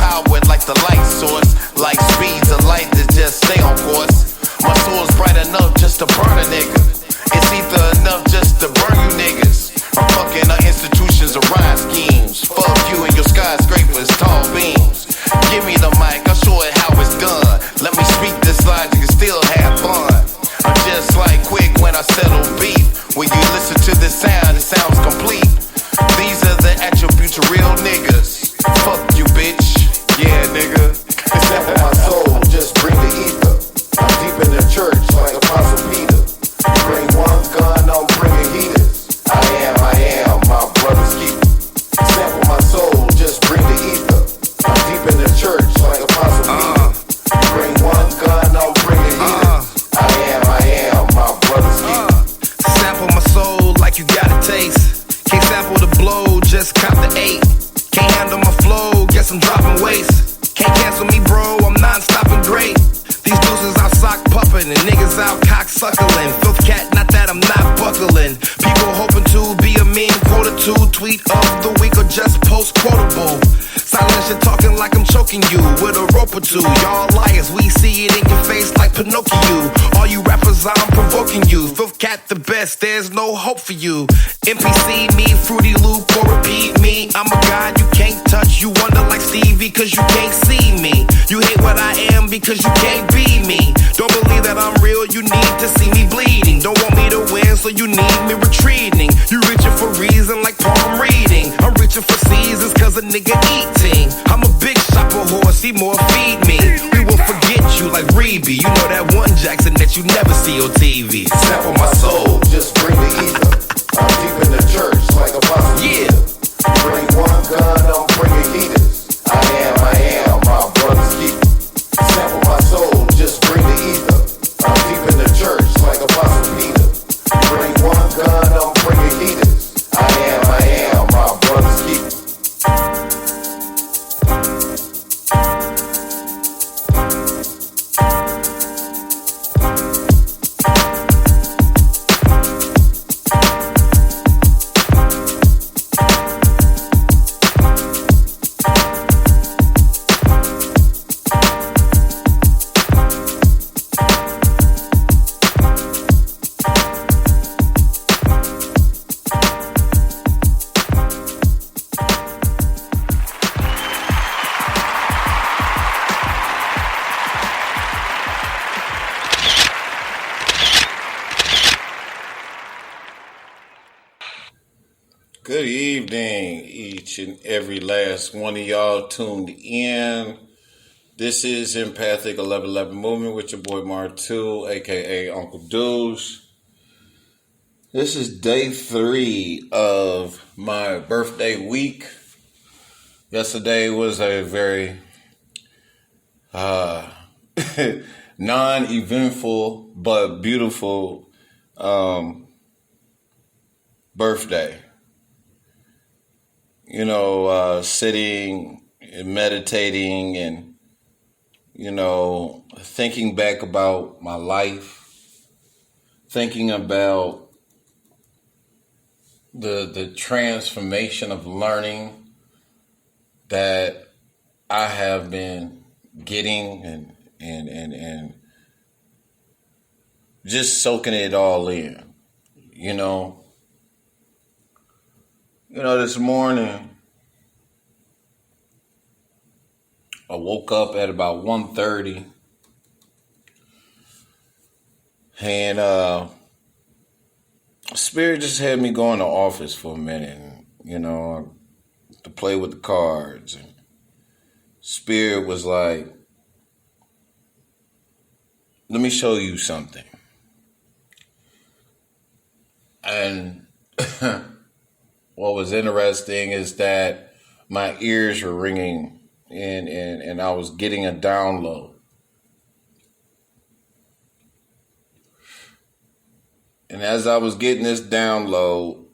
power like the light source. Like speeds of light that just stay on course. My soul's bright enough just to burn a nigga. It's either enough just to burn you niggas. I'm fucking our institutions of rhyme schemes. Fuck you and your skyscrapers, tall beams. Give me the mic, I'll show it how it's done. Let me speak this logic and still have fun. I'm just like quick when I settle beat. When you listen to this sound, it sounds complete. These are the attributes of real niggas. Fuck you, bitch. Yeah, nigga. Except for my soul, just bring the ether. I'm deep in the church like Apostle Peter. Bring one gun, I'm bringing heaters. I am my brother's keeper. Sample my soul, just bring the ether. I'm deep in the church like Apostle Peter. Bring one gun, I'm bringing heaters. I am my brother's keeper. Sample my soul like you got a taste. Can't sample the blow, just cop the 8. Can't handle my flow, guess I'm dropping waste. Can't cancel me, bro, I'm non-stopping great. These deuces out sock puffin' and niggas out cock suckling. Filth cat, not that I'm not buckling. People hoping to be a mean quota 2. Tweet of the week or just post quotable. Silence and talking like I'm choking you with a rope or two. Y'all liars, we see it in your face like Pinocchio. All you rappers, I'm provoking you. Filth cat the best, there's no hope for you. NPC me, Fruity Loop or repeat me. I'm a god you can't touch. You wonder like Stevie cause you can't see me. You hate what I am because you can't be me. Don't believe that I'm real, you need to see me bleeding. Don't want me to win, so you need me retreating. You reaching for reason like palm reading. I'm reaching for seasons cause a nigga eating. I'm a big shopper horse, see more feed me. We will forget you like Reeby. You know that one Jackson that you never see on TV. Sample my soul, just bring the ether. I'm deep in the church like Apostle Peter. Bring one gun, I'm bringing heaters. I am my brother's keeper. Sample my soul, just bring the ether. I'm deep in the church like Apostle Peter. Bring one gun, I'm bringing heaters. I am my brother's keeper. Good evening, each and every last one of y'all tuned in. This is Empathic 1111 Movement with your boy Martu, aka Uncle Deuce. This is day 3 of my birthday week. Yesterday was a very non-eventful but beautiful birthday. You know, sitting and meditating and, you know, thinking back about my life, thinking about the transformation of learning that I have been getting and just soaking it all in, you know. You know, this morning, I woke up at about 1:30 and Spirit just had me go in the office for a minute, and, you know, to play with the cards. And Spirit was like, let me show you something. And what was interesting is that my ears were ringing and I was getting a download. And as I was getting this download,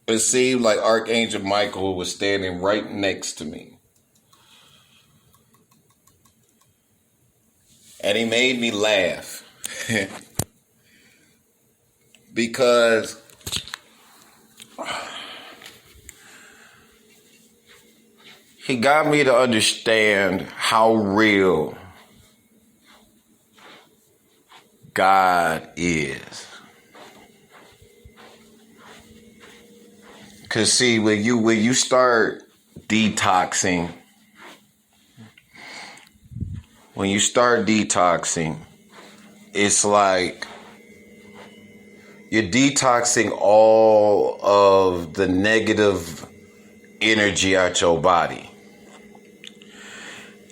it seemed like Archangel Michael was standing right next to me. And he made me laugh. Because he got me to understand how real God is. Cause see, when you start detoxing, it's like you're detoxing all of the negative energy out your body.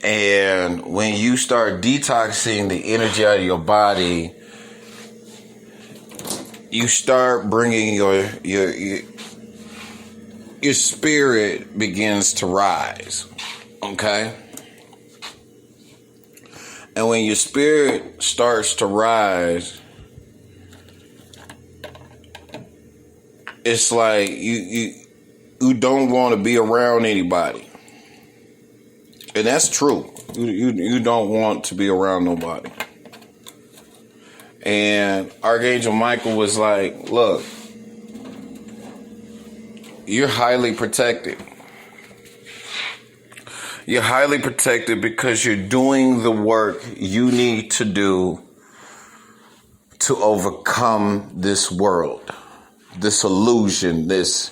And when you start detoxing the energy out of your body, you start bringing your spirit begins to rise. Okay? And when your spirit starts to rise, it's like you don't want to be around anybody. And that's true. You don't want to be around nobody. And Archangel Michael was like, look, you're highly protected. You're highly protected because you're doing the work you need to do to overcome this world, this illusion, this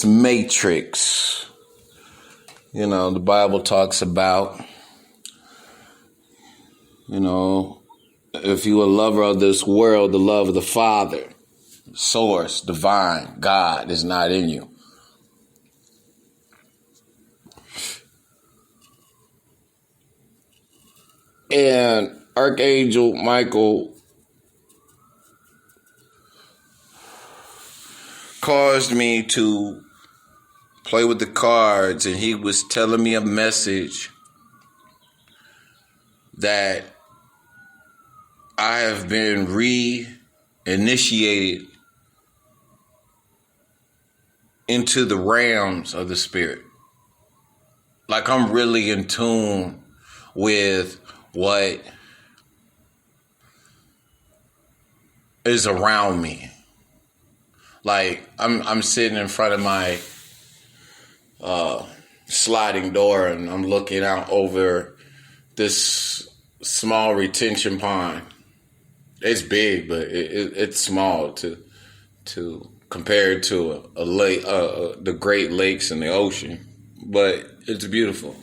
matrix. You know, the Bible talks about, you know, if you are a lover of this world, the love of the Father, source, divine, God is not in you. And Archangel Michael caused me to play with the cards, and he was telling me a message that I have been reinitiated into the realms of the spirit. Like I'm really in tune with what is around me. Like I'm sitting in front of my sliding door, and I'm looking out over this small retention pond. It's big, but it's small to compared to a lake, the Great Lakes and the ocean. But it's beautiful.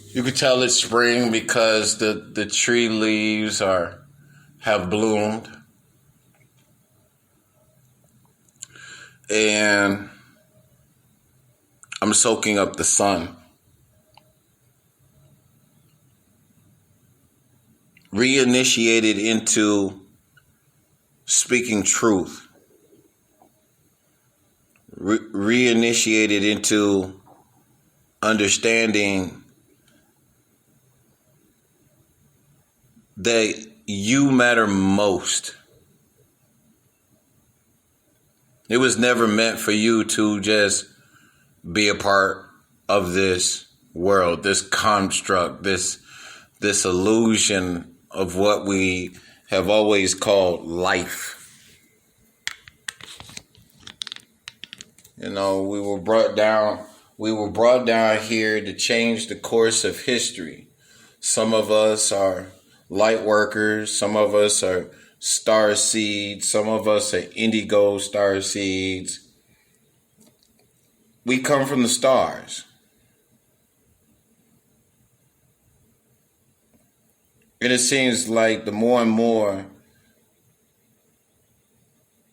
You could tell it's spring because the tree leaves have bloomed. And I'm soaking up the sun. Reinitiated into speaking truth. Reinitiated into understanding that you matter most. It was never meant for you to just be a part of this world, this construct, this illusion of what we have always called life. You know, we were brought down here to change the course of history. Some of us are light workers, some of us are star seeds, some of us are indigo star seeds. We come from the stars. And it seems like the more and more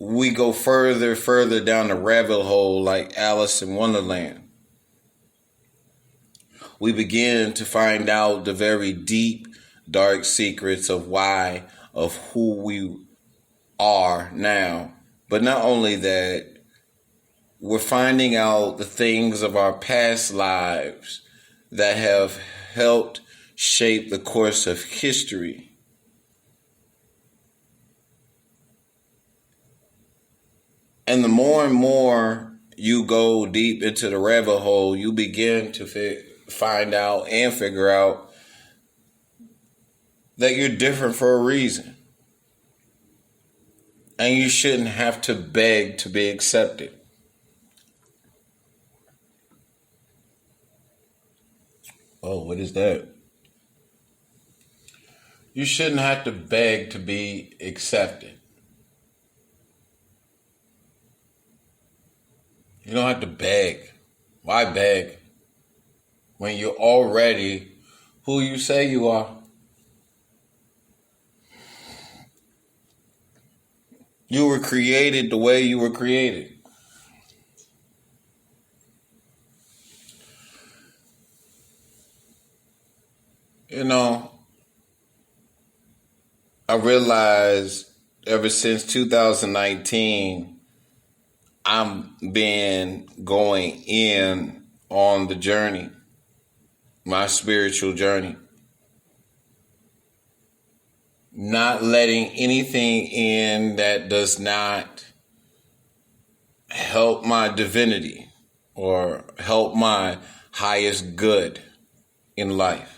we go further down the rabbit hole like Alice in Wonderland, we begin to find out the very deep, dark secrets of who we are now. But not only that, we're finding out the things of our past lives that have helped shape the course of history. And the more and more you go deep into the rabbit hole, you begin to find out and figure out that you're different for a reason. And you shouldn't have to beg to be accepted. Oh, what is that? You shouldn't have to beg to be accepted. You don't have to beg. Why beg? When you're already who you say you are. You were created the way you were created. You know, I realized ever since 2019, I'm been going in on the journey, my spiritual journey. Not letting anything in that does not help my divinity or help my highest good in life.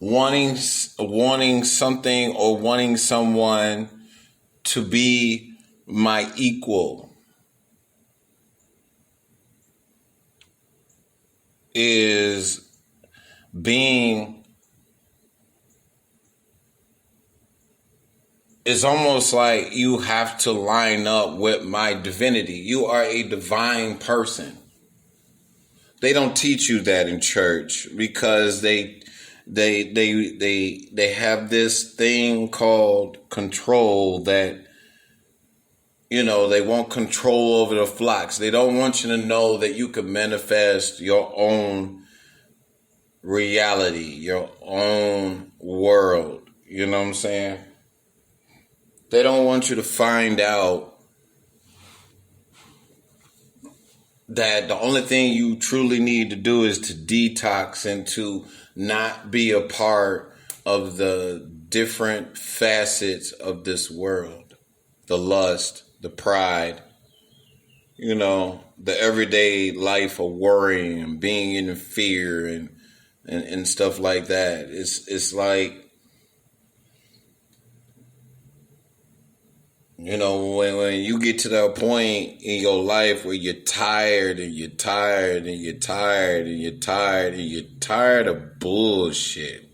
Wanting something or wanting someone to be my equal is being, it's almost like you have to line up with my divinity. You are a divine person. They don't teach you that in church because they have this thing called control that, you know, they want control over the flocks. They don't want you to know that you can manifest your own reality, your own world. You know what I'm saying? They don't want you to find out that the only thing you truly need to do is to detox and to not be a part of the different facets of this world. The lust, the pride, you know, the everyday life of worrying and being in fear and stuff like that. It's like, you know, when you get to that point in your life where you're tired and you're tired and you're tired and you're tired and you're tired of bullshit.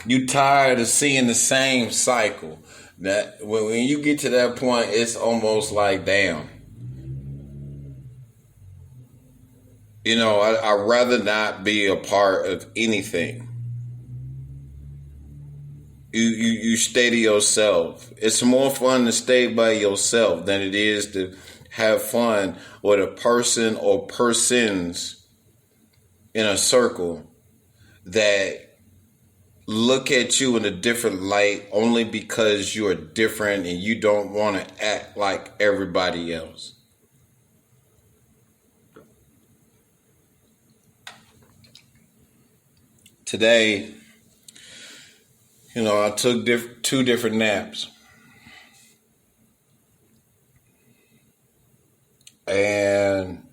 You tired of seeing the same cycle. That when you get to that point, it's almost like, damn. You know, I'd rather not be a part of anything. You stay to yourself. It's more fun to stay by yourself than it is to have fun with a person or persons in a circle that look at you in a different light only because you are different and you don't want to act like everybody else. Today, you know, I took two different naps. And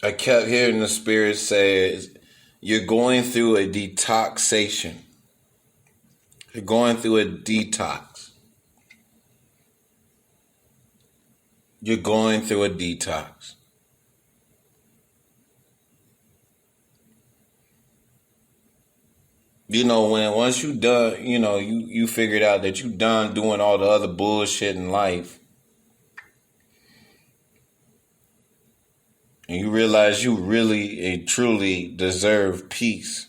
I kept hearing the Spirit say, you're going through a detoxation. You're going through a detox. You're going through a detox. You know, once you done, you know, you figured out that you done doing all the other bullshit in life. And you realize you really and truly deserve peace.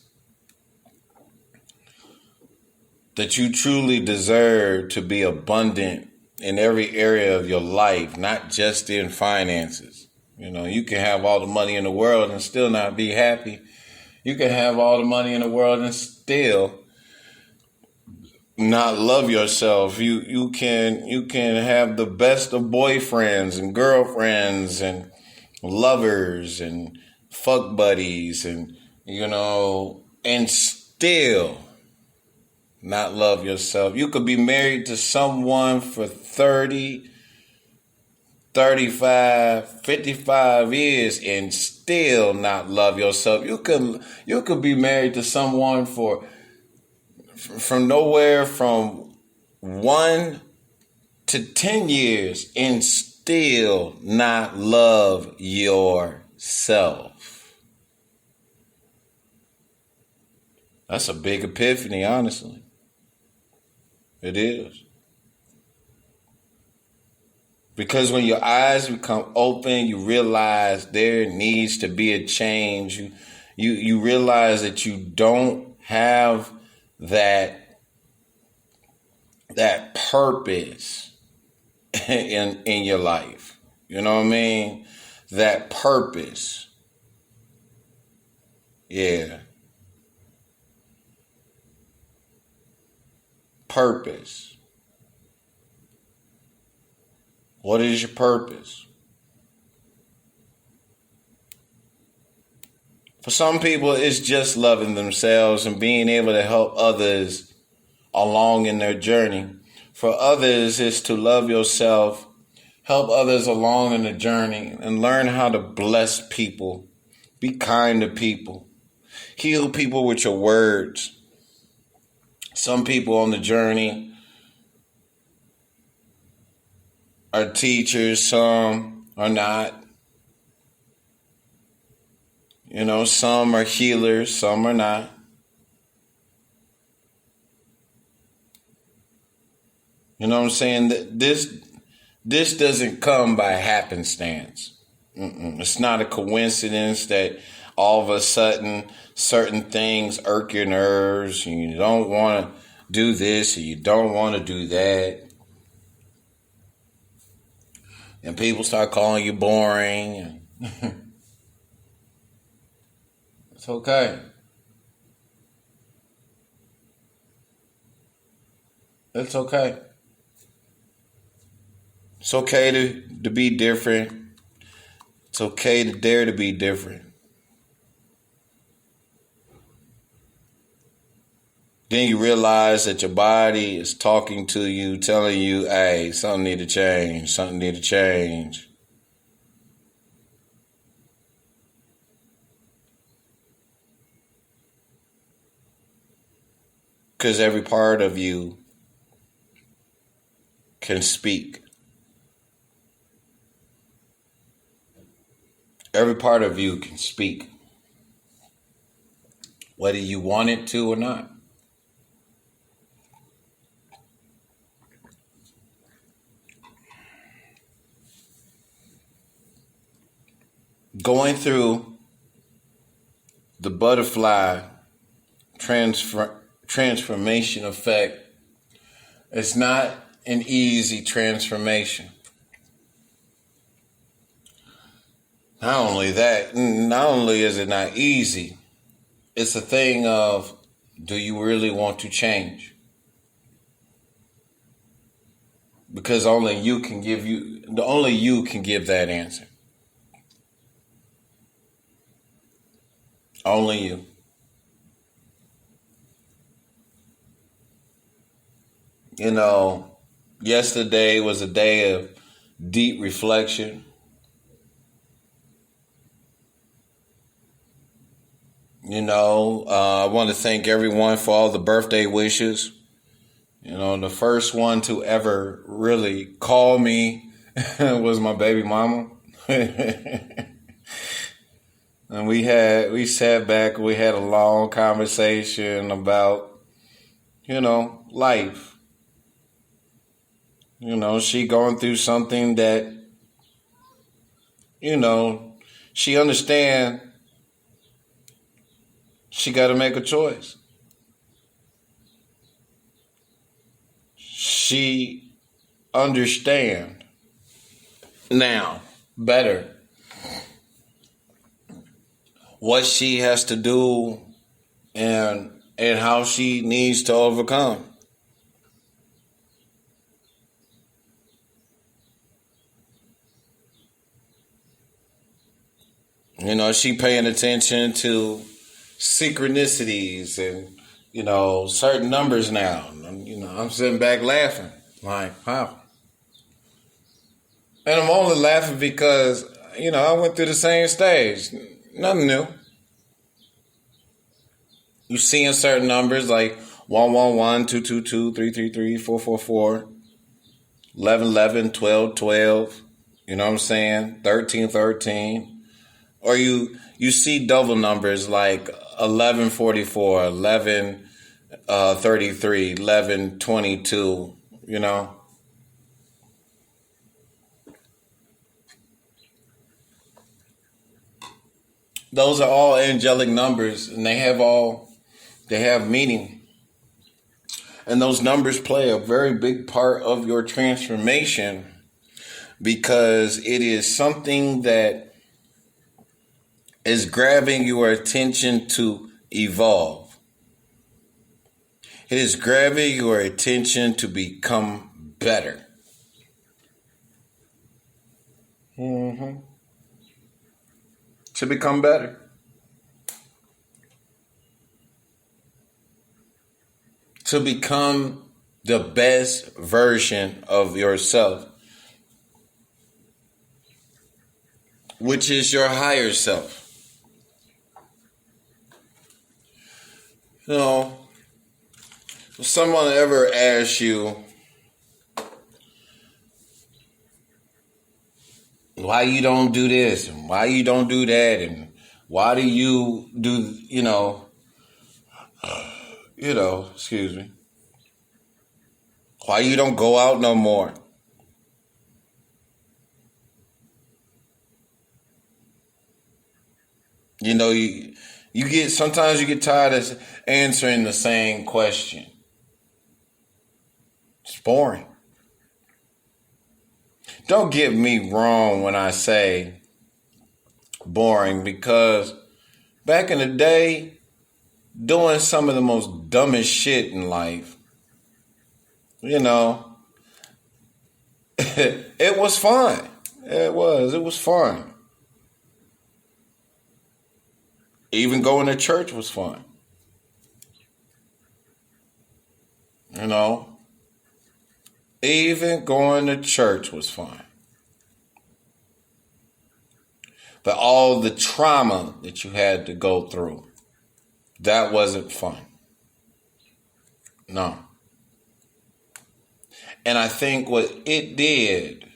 That you truly deserve to be abundant in every area of your life, not just in finances. You know, you can have all the money in the world and still not be happy. You can have all the money in the world and still not love yourself. You can have the best of boyfriends and girlfriends and lovers and fuck buddies and, you know, and still not love yourself. You could be married to someone for 30, 35, 55 years and still not love yourself. You could be married to someone from nowhere from 1 to 10 years and still still not love yourself? That's a big epiphany, honestly. It is. Because when your eyes become open, you realize there needs to be a change. You realize that you don't have that purpose in your life. You know what I mean? That purpose. Yeah. Purpose. What is your purpose? For some people, it's just loving themselves and being able to help others along in their journey. For others, it's to love yourself, help others along in the journey, and learn how to bless people, be kind to people, heal people with your words. Some people on the journey are teachers, some are not. You know, some are healers, some are not. You know what I'm saying? This doesn't come by happenstance. It's not a coincidence that all of a sudden certain things irk your nerves and you don't want to do this or you don't want to do that. And people start calling you boring. It's okay. It's okay. It's okay to be different. It's okay to dare to be different. Then you realize that your body is talking to you, telling you, hey, something need to change, something need to change. Because every part of you can speak. Every part of you can speak. Whether you want it to or not. Going through the butterfly transformation effect is not an easy transformation. Not only is it not easy, it's a thing of, do you really want to change? Because only you can give that answer. Only you. You know, yesterday was a day of deep reflection. You know, I want to thank everyone for all the birthday wishes. You know, the first one to ever really call me was my baby mama. And we sat back, we had a long conversation about, you know, life. You know, she going through something that, you know, she understand she got to make a choice. She understand now better what she has to do and how she needs to overcome. You know, she paying attention to synchronicities and, you know, certain numbers now. You know, I'm sitting back laughing like, wow. And I'm only laughing because, you know, I went through the same stage. Nothing new. You seeing certain numbers like 111, 222, 333, 444, 1111, 1212. You know what I'm saying? 1313. Or you see double numbers like 1144, 1133, 1122, you know? Those are all angelic numbers, and they have meaning. And those numbers play a very big part of your transformation because it is something that is grabbing your attention to evolve. It is grabbing your attention to become better. To become better. To become the best version of yourself, which is your higher self. You know, if someone ever asks you, why you don't do this, and why you don't do that, and why do you do, excuse me, why you don't go out no more? You know, sometimes you get tired of answering the same question. It's boring. Don't get me wrong when I say boring, because back in the day, doing some of the most dumbest shit in life, it was fun. It was fun. Even going to church was fun. Even going to church was fun. But all the trauma that you had to go through, that wasn't fun. No. And I think what it did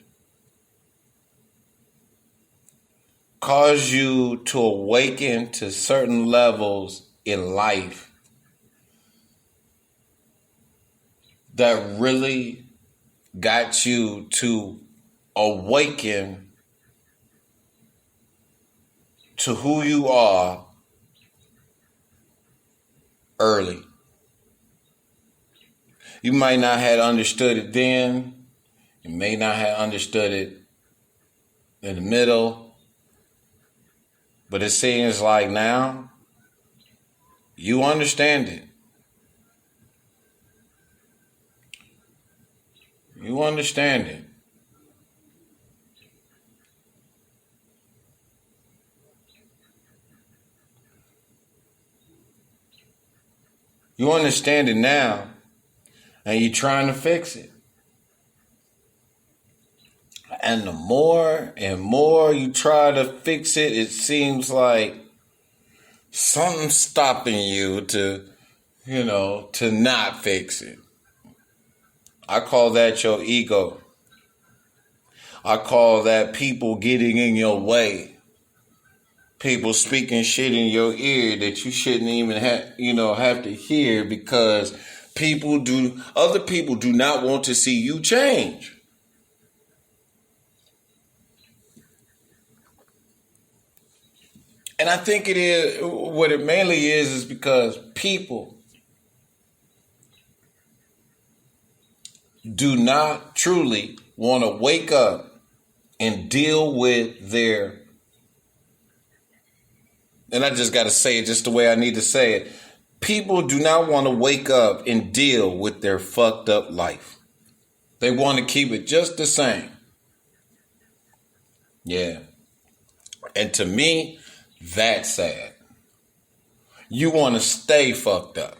caused you to awaken to certain levels in life that really got you to awaken to who you are early. You might not have understood it then. You may not have understood it in the middle. But it seems like now you understand it. You understand it. You understand it now, and you're trying to fix it. And the more and more you try to fix it, it seems like something's stopping you to not fix it. I call that your ego. I call that people getting in your way. People speaking shit in your ear that you shouldn't even have to hear, because other people do not want to see you change. And I think what it mainly is because people do not truly want to wake up and deal with and I just got to say it just the way I need to say it. People do not want to wake up and deal with their fucked up life. They want to keep it just the same. Yeah. And to me, that's sad. You want to stay fucked up.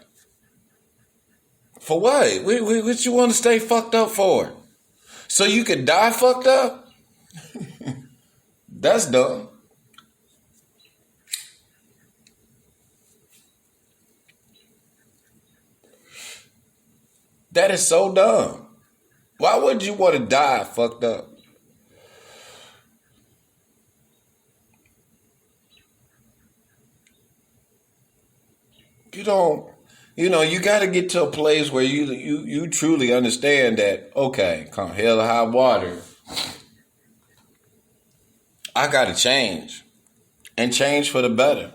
For what? What you want to stay fucked up for? So you could die fucked up? That's dumb. That is so dumb. Why would you want to die fucked up? You don't, you got to get to a place where you truly understand that, okay, come hell or high water, I got to change and change for the better.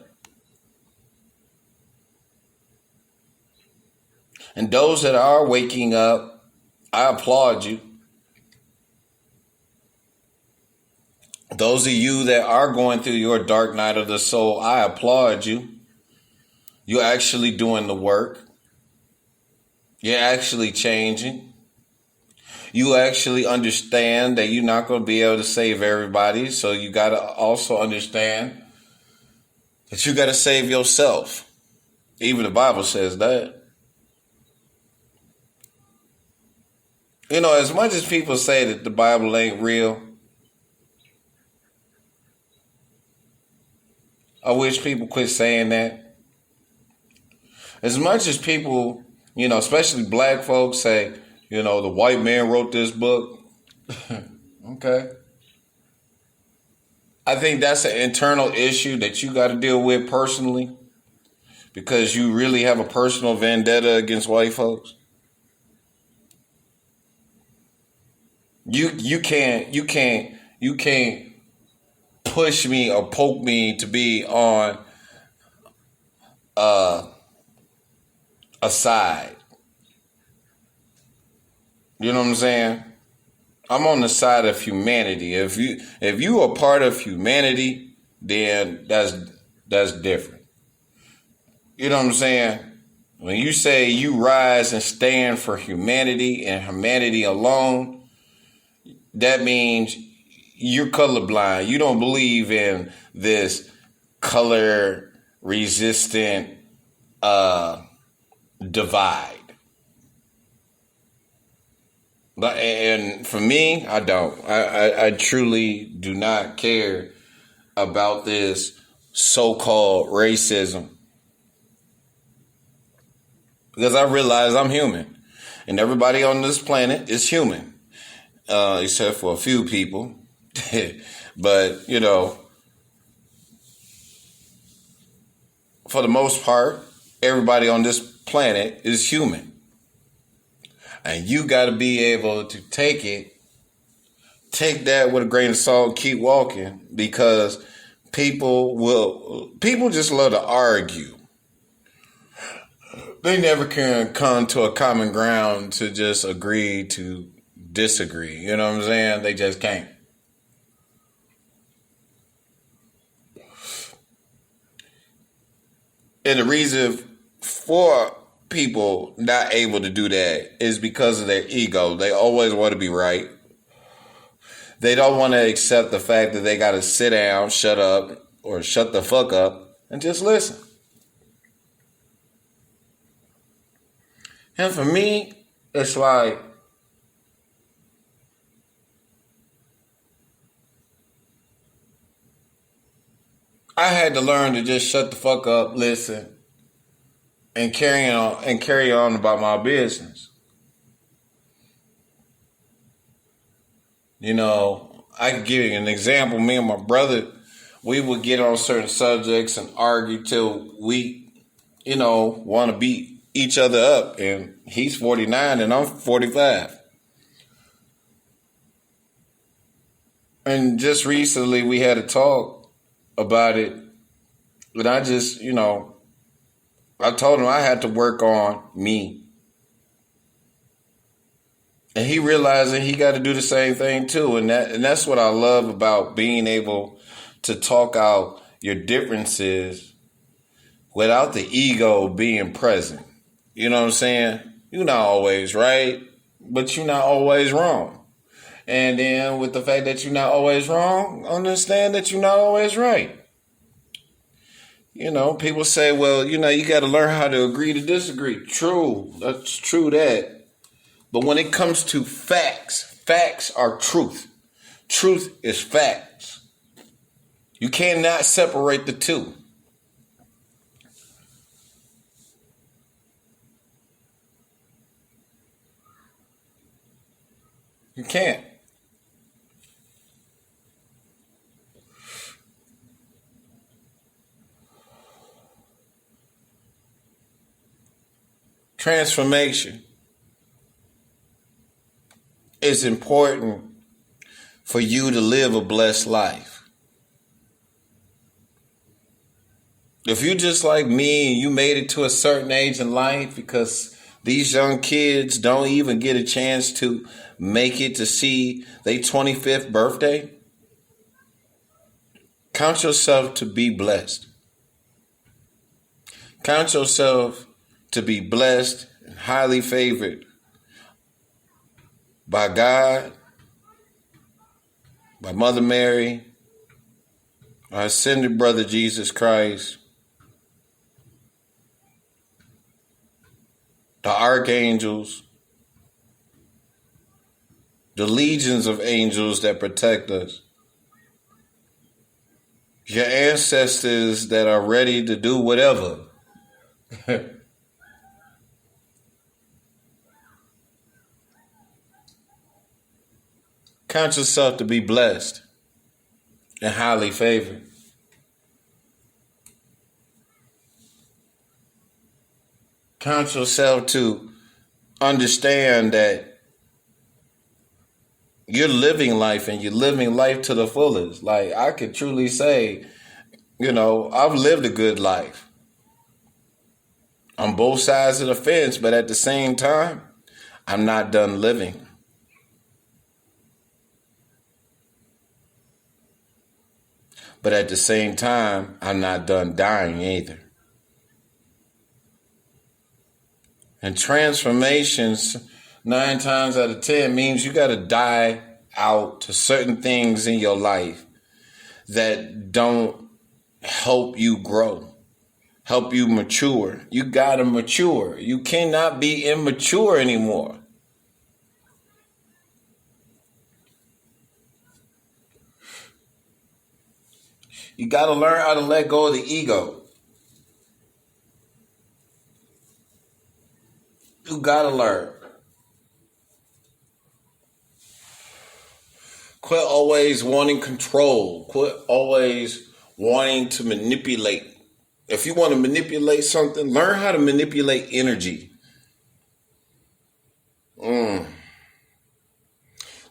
And those that are waking up, I applaud you. Those of you that are going through your dark night of the soul, I applaud you. You're actually doing the work. You're actually changing. You actually understand that you're not going to be able to save everybody. So you got to also understand that you got to save yourself. Even the Bible says that. As much as people say that the Bible ain't real, I wish people quit saying that. As much as people, especially black folks say, the white man wrote this book. Okay. I think that's an internal issue that you got to deal with personally, because you really have a personal vendetta against white folks. You can't push me or poke me to be on a side. You know what I'm saying? I'm on the side of humanity. If you are part of humanity, then that's different. You know what I'm saying? When you say you rise and stand for humanity and humanity alone, that means you're colorblind. You don't believe in this color resistant divide. And for me, I don't. I truly do not care about this so-called racism, because I realize I'm human, and everybody on this planet is human, except for a few people. But, for the most part, everybody on this planet is human. And you got to be able to take that with a grain of salt, keep walking, because people just love to argue. They never can come to a common ground to just agree to disagree. You know what I'm saying? They just can't. And the reason for people not able to do that is because of their ego. They always want to be right. They don't want to accept the fact that they got to sit down, shut up, or shut the fuck up and just listen. And for me, it's like, I had to learn to just shut the fuck up, listen, and carry on about my business. I could give you an example. Me and my brother, we would get on certain subjects and argue till we, want to beat each other up. And he's 49 and I'm 45. And just recently we had a talk about it. And I just, I told him I had to work on me. And he realized that he got to do the same thing too. And that's what I love about being able to talk out your differences without the ego being present. You know what I'm saying? You're not always right, but you're not always wrong. And then with the fact that you're not always wrong, understand that you're not always right. People say, well, you got to learn how to agree to disagree. True. That's true that. But when it comes to facts, facts are truth. Truth is facts. You cannot separate the two. You can't. transformation is important for you to live a blessed life. If you just like me and you made it to a certain age in life, because these young kids don't even get a chance to make it to see their 25th birthday, count yourself to be blessed. Count yourself to be blessed and highly favored by God, by Mother Mary, our ascended brother Jesus Christ, the archangels, the legions of angels that protect us, your ancestors that are ready to do whatever. Count yourself to be blessed and highly favored. Count yourself to understand that you're living life and you're living life to the fullest. Like, I could truly say, I've lived a good life on both sides of the fence, but at the same time, I'm not done living. But at the same time, I'm not done dying either. And transformations, 9 times out of 10, means you got to die out to certain things in your life that don't help you grow, help you mature. You got to mature. You cannot be immature anymore. You got to learn how to let go of the ego. You got to learn. Quit always wanting control. Quit always wanting to manipulate. If you want to manipulate something, learn how to manipulate energy. Learn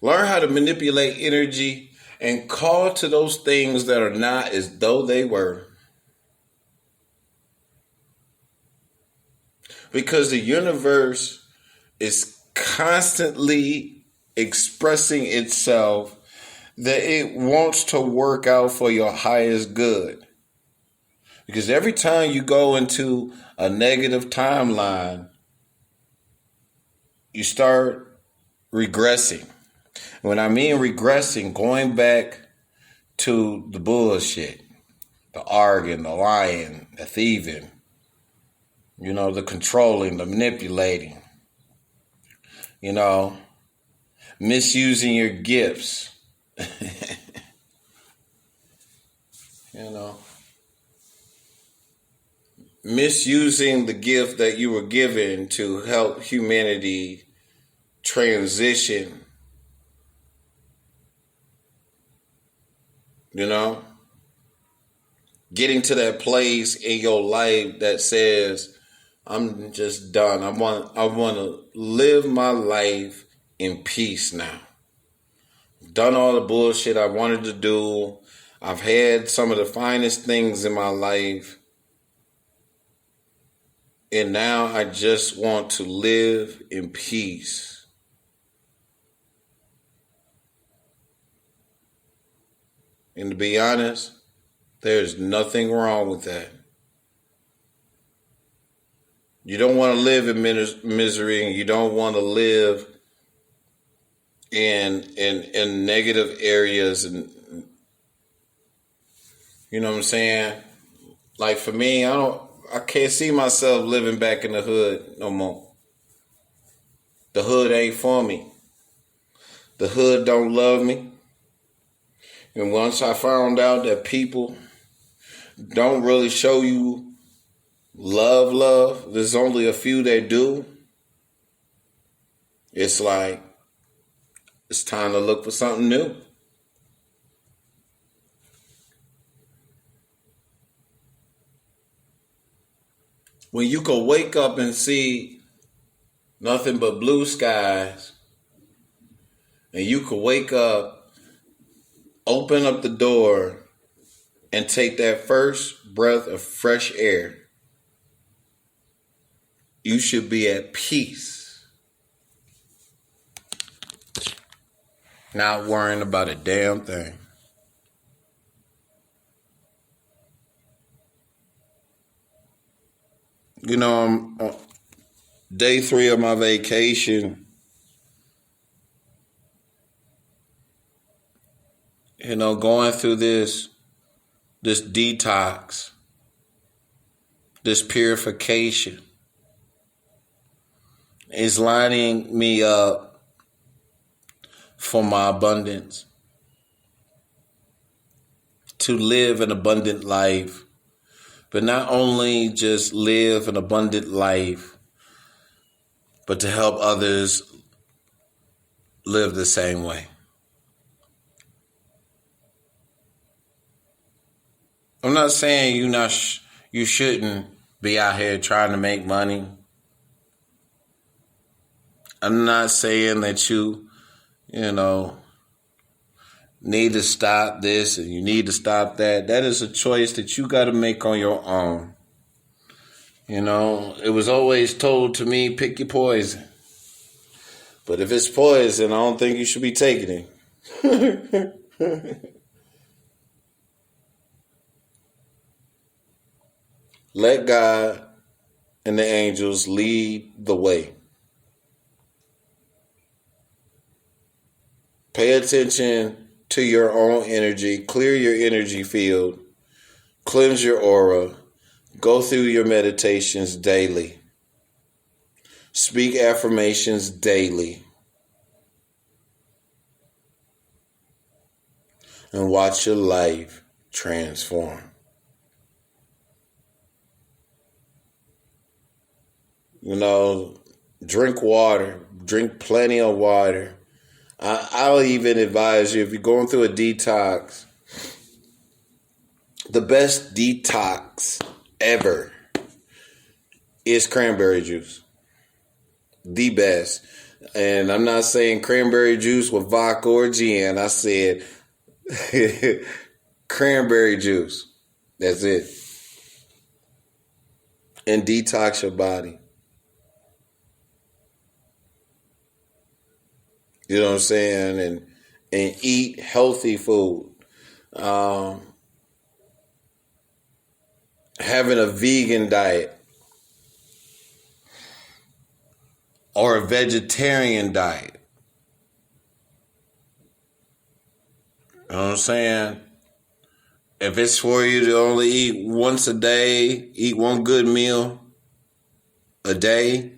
how to manipulate energy and call to those things that are not as though they were. Because the universe is constantly expressing itself that it wants to work out for your highest good. Because every time you go into a negative timeline, you start regressing. When I mean regressing, going back to the bullshit, the arguing, the lying, the thieving, the controlling, the manipulating, misusing your gifts, misusing the gift that you were given to help humanity transition. Getting to that place in your life that says, I'm just done. I want to live my life in peace now. I've done all the bullshit I wanted to do. I've had some of the finest things in my life. And now I just want to live in peace. And to be honest, there's nothing wrong with that. You don't want to live in misery, and you don't want to live in negative areas, and you know what I'm saying? Like, for me, I can't see myself living back in the hood no more. The hood ain't for me. The hood don't love me. And once I found out that people don't really show you love, there's only a few that do. It's like, it's time to look for something new. When you can wake up and see nothing but blue skies, and you could wake up, open up the door, and take that first breath of fresh air, you should be at peace. Not worrying about a damn thing. You know, I'm on day 3 of my vacation. You know, going through this detox, this purification is lining me up for my abundance. To live an abundant life, but not only just live an abundant life, but to help others live the same way. I'm not saying you shouldn't be out here trying to make money. I'm not saying that you need to stop this and you need to stop that. That is a choice that you got to make on your own. You know, it was always told to me, pick your poison. But if it's poison, I don't think you should be taking it. Let God and the angels lead the way. Pay attention to your own energy. Clear your energy field. Cleanse your aura. Go through your meditations daily. Speak affirmations daily. And watch your life transform. You know, drink water. Drink plenty of water. I'll even advise you, if you're going through a detox, the best detox ever is cranberry juice. The best. And I'm not saying cranberry juice with vodka or gin. I said cranberry juice. That's it. And detox your body. You know what I'm saying? And eat healthy food. Having a vegan diet or a vegetarian diet. You know what I'm saying? If it's for you to only eat once a day, eat one good meal a day,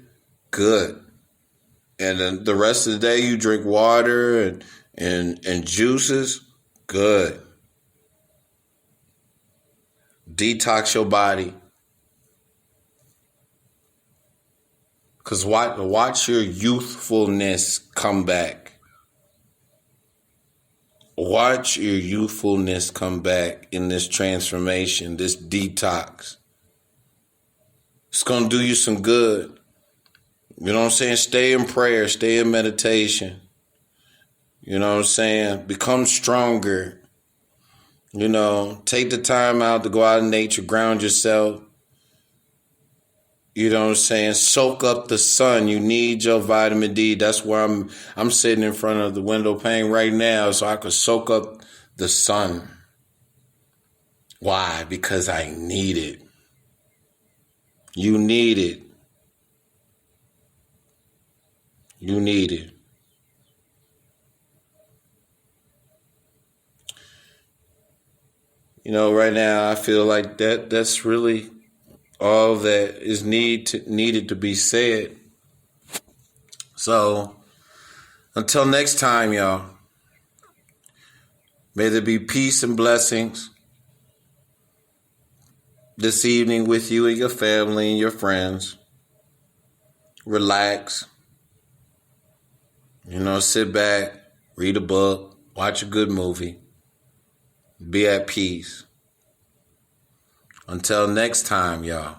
good. And then the rest of the day you drink water and juices, good. Detox your body. Because watch your youthfulness come back. Watch your youthfulness come back in this transformation, this detox. It's going to do you some good. You know what I'm saying? Stay in prayer. Stay in meditation. You know what I'm saying? Become stronger. You know, take the time out to go out in nature, ground yourself. You know what I'm saying? Soak up the sun. You need your vitamin D. That's where I'm sitting in front of the window pane right now so I could soak up the sun. Why? Because I need it. You need it. You need it. You know, right now I feel like that's really all that is needed to be said. So, until next time, y'all, may there be peace and blessings this evening with you and your family and your friends. Relax. You know, sit back, read a book, watch a good movie. Be at peace. Until next time, y'all.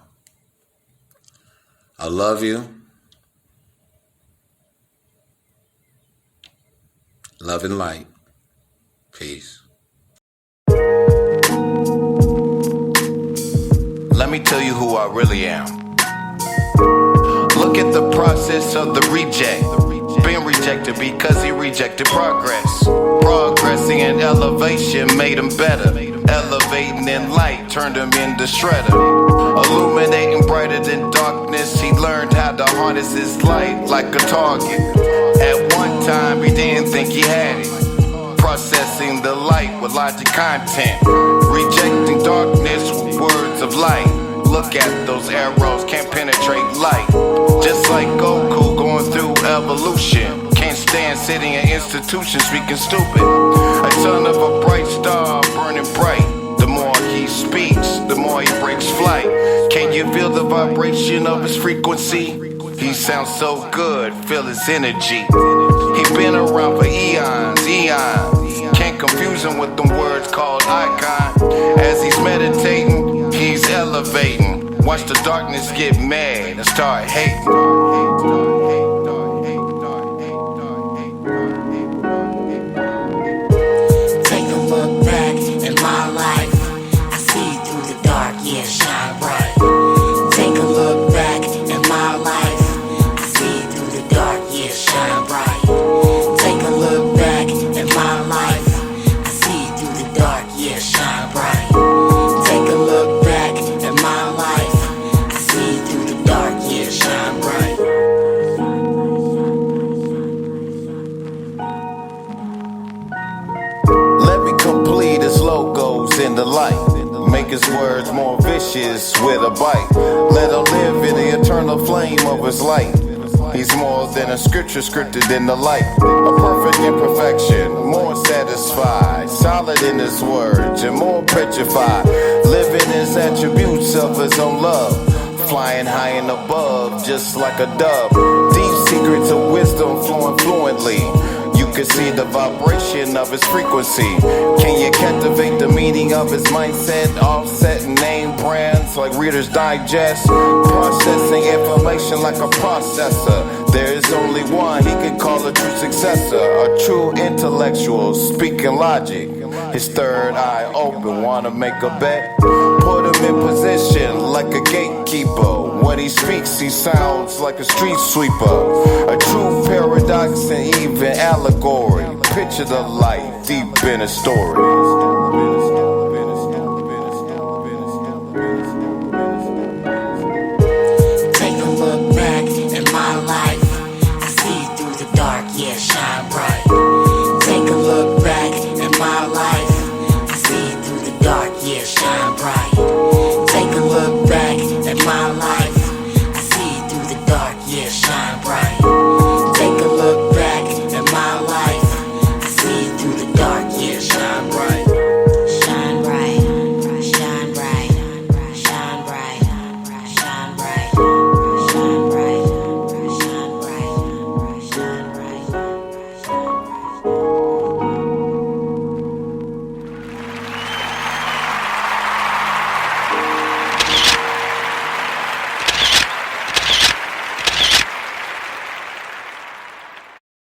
I love you. Love and light. Peace. Let me tell you who I really am. Look at the process of the reject. Being rejected because he rejected progress. Progressing in elevation made him better. Elevating in light turned him into shredder. Illuminating brighter than darkness, he learned how to harness his light like a target. At one time he didn't think he had it. Processing the light with logic content. Rejecting darkness with words of light. Look at those arrows, can't penetrate light. Just like Goku going through evolution. Can't stand sitting in institutions speaking stupid. A son of a bright star burning bright. The more he speaks, the more he breaks flight. Can you feel the vibration of his frequency? He sounds so good, feel his energy. He been around for eons. Can't confuse him with them words called icon. As he's meditating, he's elevating. Watch the darkness get mad and start hating. In the light, make his words more vicious with a bite. Let him live in the eternal flame of his light. He's more than a scripture scripted in the light. A perfect imperfection, more satisfied. Solid in his words and more petrified. Living his attributes of his own love. Flying high and above just like a dove. Deep secrets of wisdom flowing fluently. You can see the vibration of his frequency. Can you captivate the meaning of his mindset? Offset name brands like Reader's Digest. Processing information like a processor. There is only one he can call a true successor. A true intellectual speaking logic. His third eye open, wanna make a bet? Put him in position like a gatekeeper. When he speaks, he sounds like a street sweeper. A true paradox and even allegory. Picture the light deep in a story.